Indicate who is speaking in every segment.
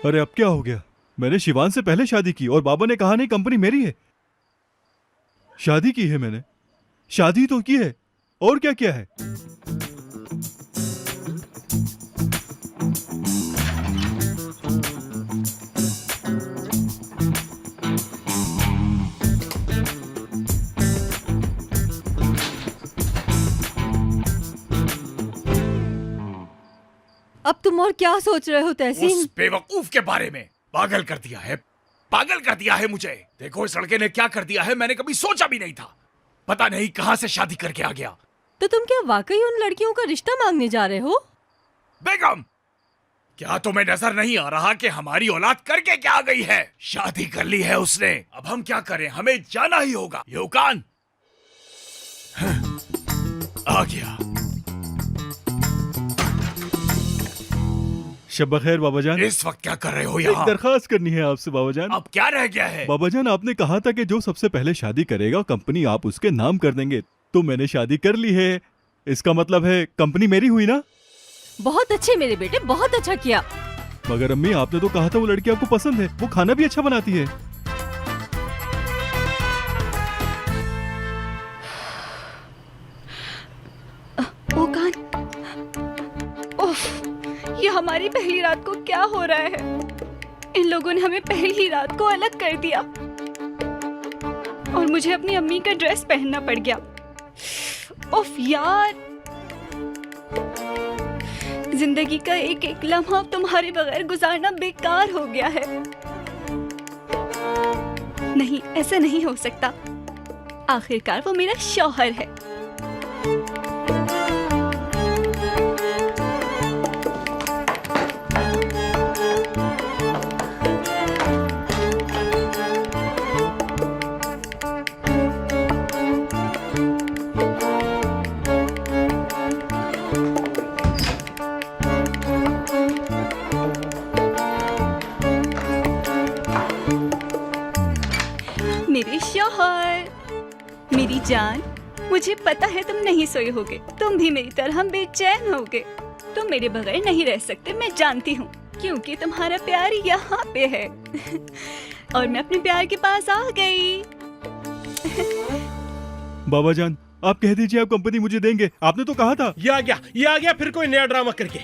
Speaker 1: अरे अब क्या हो गया? मैंने शिवान से पहले शादी की और बाबा ने कहा नहीं कंपनी मेरी है। शादी की है मैंने, शादी तो की है, और क्या किया है?
Speaker 2: अब तुम और क्या सोच रहे हो तहसीन?
Speaker 3: उस बेवकूफ के बारे में। पागल कर दिया है, पागल कर दिया है मुझे। देखो इस लड़के ने क्या कर दिया है, मैंने कभी सोचा भी नहीं था। पता नहीं कहां से शादी करके आ गया।
Speaker 2: तो तुम क्या वाकई उन लड़कियों का रिश्ता मांगने जा रहे हो?
Speaker 3: बेगम, क्या तुम्हें नजर नहीं आ रहा कि हमारी औलाद करके क्या आ गई है? शादी कर ली है उसने, अब हम क्या करें? हमें जाना ही होगा। युकान आ गया।
Speaker 1: शब खैर बाबा जान।
Speaker 3: इस वक्त क्या कर रहे हो
Speaker 1: एक
Speaker 3: यहाँ?
Speaker 1: दरखास्त करनी है आपसे बाबा जान।
Speaker 3: अब क्या रह गया है?
Speaker 1: बाबा जान आपने कहा था कि जो सबसे पहले शादी करेगा कंपनी आप उसके नाम कर देंगे, तो मैंने शादी कर ली है। इसका मतलब है कंपनी मेरी हुई ना?
Speaker 2: बहुत अच्छे मेरे बेटे, बहुत अच्छा किया।
Speaker 1: मगर अम्मी आपने तो कहा था वो लड़की आपको पसंद है, वो खाना भी अच्छा बनाती है।
Speaker 4: ओकान, ओफ, ये हमारी पहली रात को क्या हो रहा है? इन लोगों ने हमें पहली ही रात को अलग कर दिया और मुझे अपनी अम्मी का ड्रेस पहनना पड़ गया। ओफ यार, जिंदगी का एक एक लम्हा तुम्हारे बगैर गुजारना बेकार हो गया है। नहीं, ऐसा नहीं हो सकता। आखिरकार वो मेरा शौहर है। मेरे शौहर, मेरी जान, मुझे पता है तुम नहीं सोए होगे। तुम भी मेरी तरह बेचैन होगे। तुम मेरे बगैर नहीं रह सकते, मैं जानती हूँ, क्योंकि तुम्हारा प्यार यहाँ पे है। और मैं अपने प्यार के पास आ गई।
Speaker 1: बाबा जान आप कह दीजिए आप कंपनी मुझे देंगे, आपने तो कहा था।
Speaker 5: ये आ गया फिर कोई नया ड्रामा करके।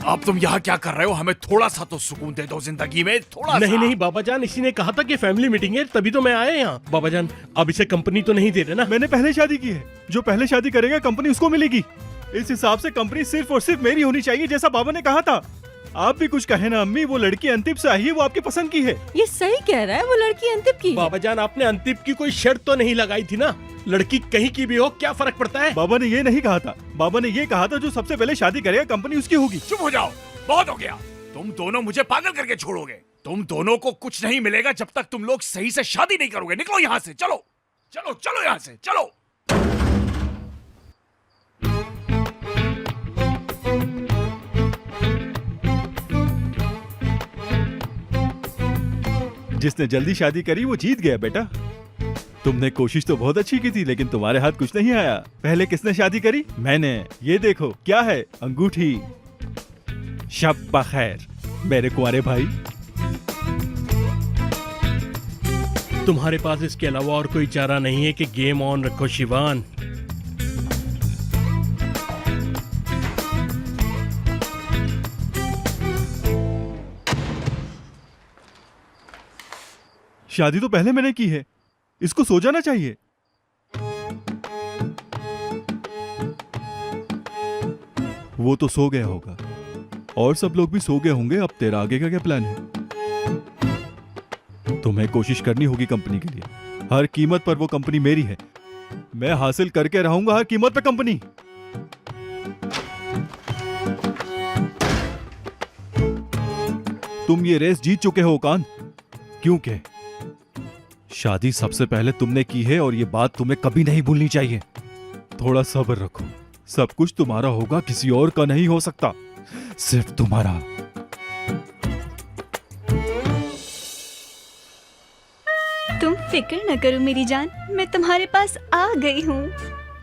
Speaker 3: अब तुम यहाँ क्या कर रहे हो? हमें थोड़ा सा तो सुकून दे दो जिंदगी में, थोड़ा
Speaker 5: नहीं
Speaker 3: सा।
Speaker 5: नहीं बाबा जान, इसी ने कहा था कि फैमिली मीटिंग है, तभी तो मैं आया यहाँ। बाबा जान अब इसे कंपनी तो नहीं दे रहे ना?
Speaker 1: मैंने पहले शादी की है, जो पहले शादी करेगा कंपनी उसको मिलेगी। इस हिसाब से कंपनी सिर्फ और सिर्फ मेरी होनी चाहिए, जैसा बाबा ने कहा था। आप भी कुछ कहे ना अम्मी, वो लड़की अंतिप से आई है, वो आपकी पसंद की है।
Speaker 2: ये सही कह रहा है, वो लड़की अंतिप की है।
Speaker 5: बाबा जान आपने अंतिप की कोई शर्त तो नहीं लगाई थी ना? लड़की कहीं की भी हो क्या फर्क पड़ता है?
Speaker 1: बाबा ने ये नहीं कहा था। बाबा ने ये कहा था जो सबसे पहले शादी करेगा कंपनी उसकी होगी।
Speaker 3: चुप हो जाओ, बहुत हो गया। तुम दोनों मुझे पागल करके छोड़ोगे। तुम दोनों को कुछ नहीं मिलेगा जब तक तुम लोग सही से शादी नहीं करोगे। निकलो यहाँ से, चलो चलो चलो यहाँ से, चलो।
Speaker 1: जिसने जल्दी शादी करी वो जीत गया बेटा। तुमने कोशिश तो बहुत अच्छी की थी, लेकिन तुम्हारे हाथ कुछ नहीं आया। पहले किसने शादी करी? मैंने। ये देखो क्या है, अंगूठी। शब बखैर मेरे कुंवारे भाई।
Speaker 5: तुम्हारे पास इसके अलावा और कोई चारा नहीं है कि गेम ऑन रखो शिवान।
Speaker 1: शादी तो पहले मैंने की है, इसको सो जाना चाहिए। वो तो सो गया होगा और सब लोग भी सो गए होंगे। अब तेरा आगे का क्या प्लान है? तुम्हें कोशिश करनी होगी कंपनी के लिए। हर कीमत पर वो कंपनी मेरी है। मैं हासिल करके रहूंगा हर कीमत पर कंपनी। तुम ये रेस जीत चुके हो कान, क्योंकि शादी सबसे पहले तुमने की है और ये बात तुम्हें कभी नहीं भूलनी चाहिए। थोड़ा सब्र रखो, सब कुछ तुम्हारा होगा, किसी और का नहीं हो सकता, सिर्फ तुम्हारा।
Speaker 4: तुम फिक्र न करो मेरी जान, मैं तुम्हारे पास आ गई हूँ।